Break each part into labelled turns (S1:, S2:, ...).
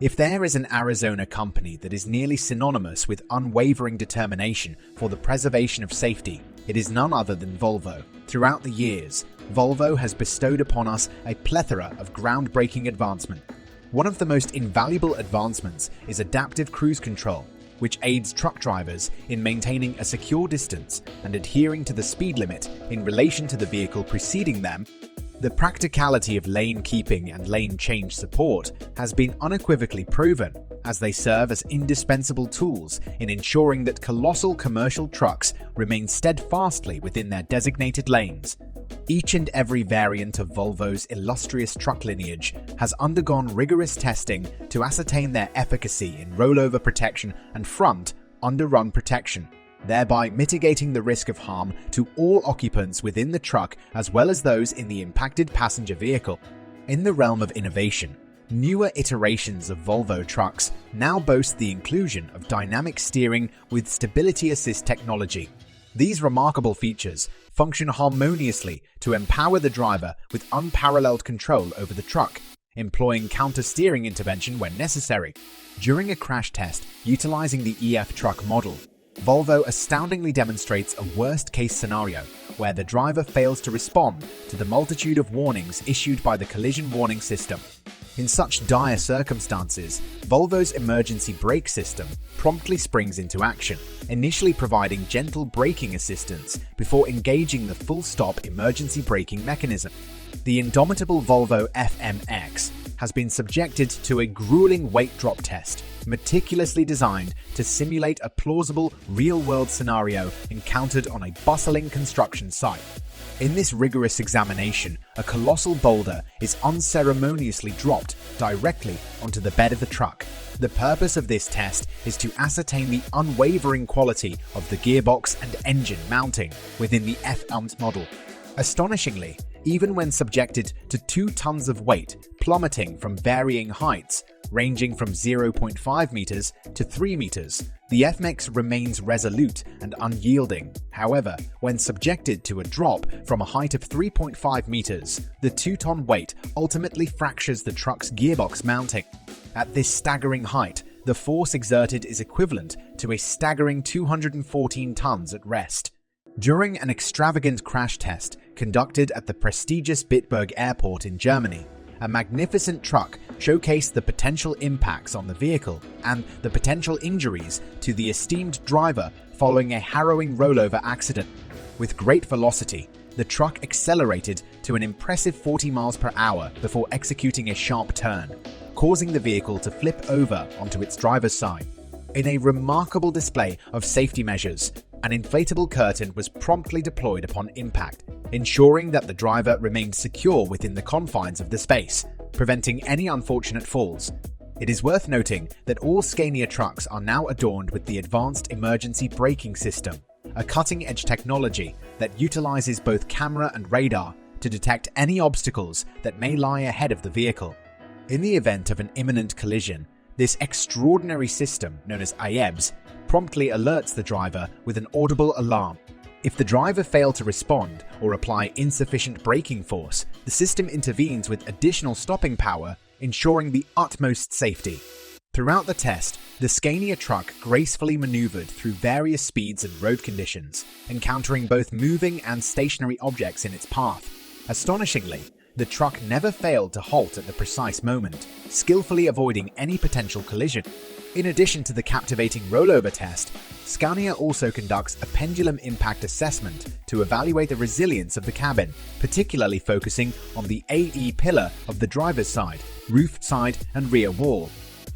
S1: If there is an Arizona company that is nearly synonymous with unwavering determination for the preservation of safety, it is none other than Volvo. Throughout the years, Volvo has bestowed upon us a plethora of groundbreaking advancement. One of the most invaluable advancements is adaptive cruise control, which aids truck drivers in maintaining a secure distance and adhering to the speed limit in relation to the vehicle preceding them. The practicality of lane keeping and lane change support has been unequivocally proven, as they serve as indispensable tools in ensuring that colossal commercial trucks remain steadfastly within their designated lanes. Each and every variant of Volvo's illustrious truck lineage has undergone rigorous testing to ascertain their efficacy in rollover protection and front underrun protection, thereby mitigating the risk of harm to all occupants within the truck as well as those in the impacted passenger vehicle. In the realm of innovation, newer iterations of Volvo trucks now boast the inclusion of dynamic steering with stability assist technology. These remarkable features function harmoniously to empower the driver with unparalleled control over the truck, employing counter-steering intervention when necessary. During a crash test utilizing the DAF Truck model, Volvo astoundingly demonstrates a worst-case scenario where the driver fails to respond to the multitude of warnings issued by the collision warning system. In such dire circumstances, Volvo's emergency brake system promptly springs into action, initially providing gentle braking assistance before engaging the full-stop emergency braking mechanism. The indomitable Volvo FMX has been subjected to a grueling weight drop test, meticulously designed to simulate a plausible real-world scenario encountered on a bustling construction site. In this rigorous examination, a colossal boulder is unceremoniously dropped directly onto the bed of the truck. The purpose of this test is to ascertain the unwavering quality of the gearbox and engine mounting within the 𝐿 model. Astonishingly, even when subjected to 2 tons of weight plummeting from varying heights, ranging from 0.5 meters to 3 meters, the FMX remains resolute and unyielding. However, when subjected to a drop from a height of 3.5 meters, the 2-ton weight ultimately fractures the truck's gearbox mounting. At this staggering height, the force exerted is equivalent to a staggering 214 tons at rest. During an extravagant crash test conducted at the prestigious Bitburg Airport in Germany, a magnificent truck showcased the potential impacts on the vehicle and the potential injuries to the esteemed driver following a harrowing rollover accident. With great velocity, the truck accelerated to an impressive 40 miles per hour before executing a sharp turn, causing the vehicle to flip over onto its driver's side. In a remarkable display of safety measures, an inflatable curtain was promptly deployed upon impact, ensuring that the driver remained secure within the confines of the space, preventing any unfortunate falls. It is worth noting that all Scania trucks are now adorned with the advanced emergency braking system, a cutting-edge technology that utilizes both camera and radar to detect any obstacles that may lie ahead of the vehicle. In the event of an imminent collision, this extraordinary system, known as 𝐂𝐡𝐷𝐵, promptly alerts the driver with an audible alarm. If the driver fails to respond or apply insufficient braking force, the system intervenes with additional stopping power, ensuring the utmost safety. Throughout the test, the Scania truck gracefully maneuvered through various speeds and road conditions, encountering both moving and stationary objects in its path. Astonishingly, the truck never failed to halt at the precise moment, skillfully avoiding any potential collision. In addition to the captivating rollover test, Scania also conducts a pendulum impact assessment to evaluate the resilience of the cabin, particularly focusing on the AE pillar of the driver's side, roof side, and rear wall.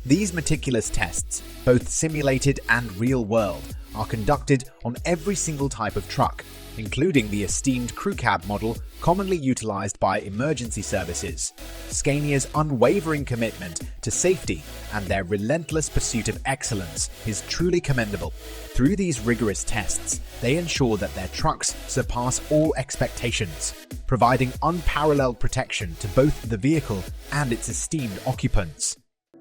S1: These meticulous tests, both simulated and real-world, are conducted on every single type of truck, including the esteemed crew cab model commonly utilized by emergency services. Scania's unwavering commitment to safety and their relentless pursuit of excellence is truly commendable. Through these rigorous tests, they ensure that their trucks surpass all expectations, providing unparalleled protection to both the vehicle and its esteemed occupants.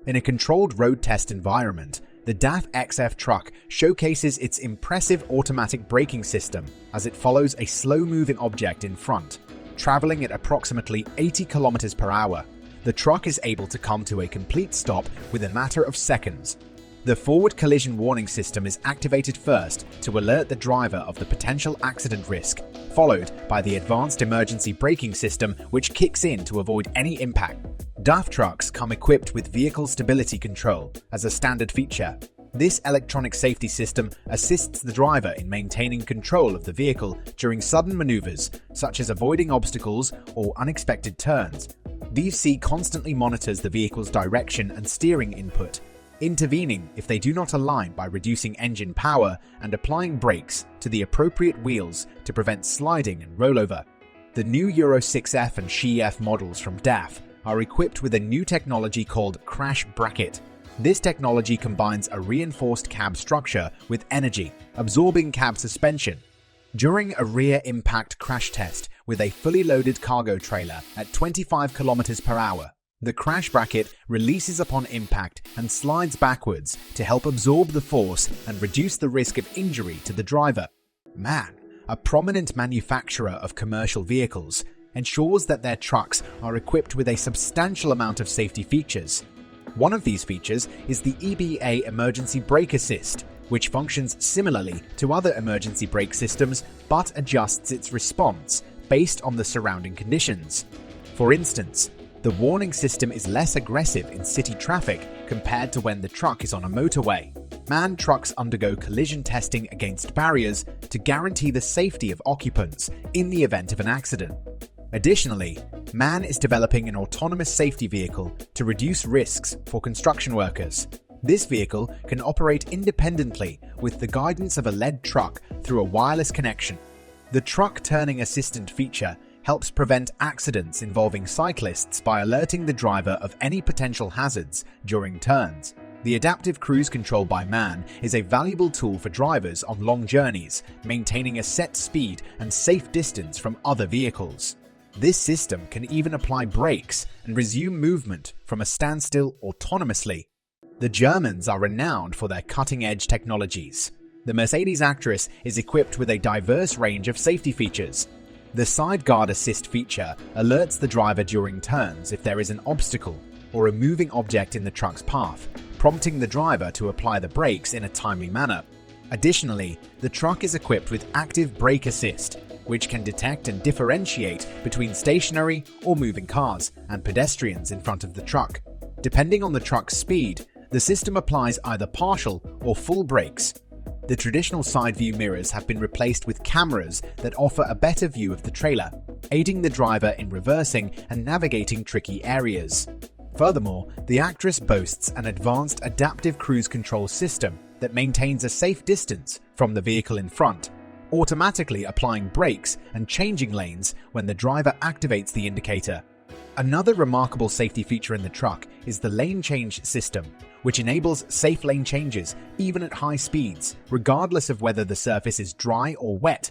S1: In a controlled road test environment, the DAF Truck showcases its impressive automatic braking system as it follows a slow-moving object in front. Traveling at approximately 80 km per hour, the truck is able to come to a complete stop within a matter of seconds. The forward collision warning system is activated first to alert the driver of the potential accident risk, followed by the advanced emergency braking system, which kicks in to avoid any impact. DAF trucks come equipped with vehicle stability control as a standard feature. This electronic safety system assists the driver in maintaining control of the vehicle during sudden maneuvers, such as avoiding obstacles or unexpected turns. DAF constantly monitors the vehicle's direction and steering input, intervening if they do not align by reducing engine power and applying brakes to the appropriate wheels to prevent sliding and rollover. The new Euro 6F and 𝐶F models from DAF are equipped with a new technology called crash bracket. This technology combines a reinforced cab structure with energy-absorbing cab suspension. During a rear impact crash test with a fully loaded cargo trailer at 25 km/h, the crash bracket releases upon impact and slides backwards to help absorb the force and reduce the risk of injury to the driver. MAN, a prominent manufacturer of commercial vehicles, ensures that their trucks are equipped with a substantial amount of safety features. One of these features is the EBA Emergency Brake Assist, which functions similarly to other emergency brake systems but adjusts its response based on the surrounding conditions. For instance, the warning system is less aggressive in city traffic compared to when the truck is on a motorway. MAN trucks undergo collision testing against barriers to guarantee the safety of occupants in the event of an accident. Additionally, MAN is developing an autonomous safety vehicle to reduce risks for construction workers. This vehicle can operate independently with the guidance of a LED truck through a wireless connection. The truck turning assistant feature helps prevent accidents involving cyclists by alerting the driver of any potential hazards during turns. The adaptive cruise control by MAN is a valuable tool for drivers on long journeys, maintaining a set speed and safe distance from other vehicles. This system can even apply brakes and resume movement from a standstill autonomously. The Germans are renowned for their cutting-edge technologies. The Mercedes Actros is equipped with a diverse range of safety features. The side guard assist feature alerts the driver during turns if there is an obstacle or a moving object in the truck's path, prompting the driver to apply the brakes in a timely manner. Additionally, the truck is equipped with active brake assist, which can detect and differentiate between stationary or moving cars and pedestrians in front of the truck. Depending on the truck's speed, the system applies either partial or full brakes. The traditional side view mirrors have been replaced with cameras that offer a better view of the trailer, aiding the driver in reversing and navigating tricky areas. Furthermore, the Actros boasts an advanced adaptive cruise control system that maintains a safe distance from the vehicle in front, automatically applying brakes and changing lanes when the driver activates the indicator. Another remarkable safety feature in the truck is the lane change system, which enables safe lane changes even at high speeds, regardless of whether the surface is dry or wet.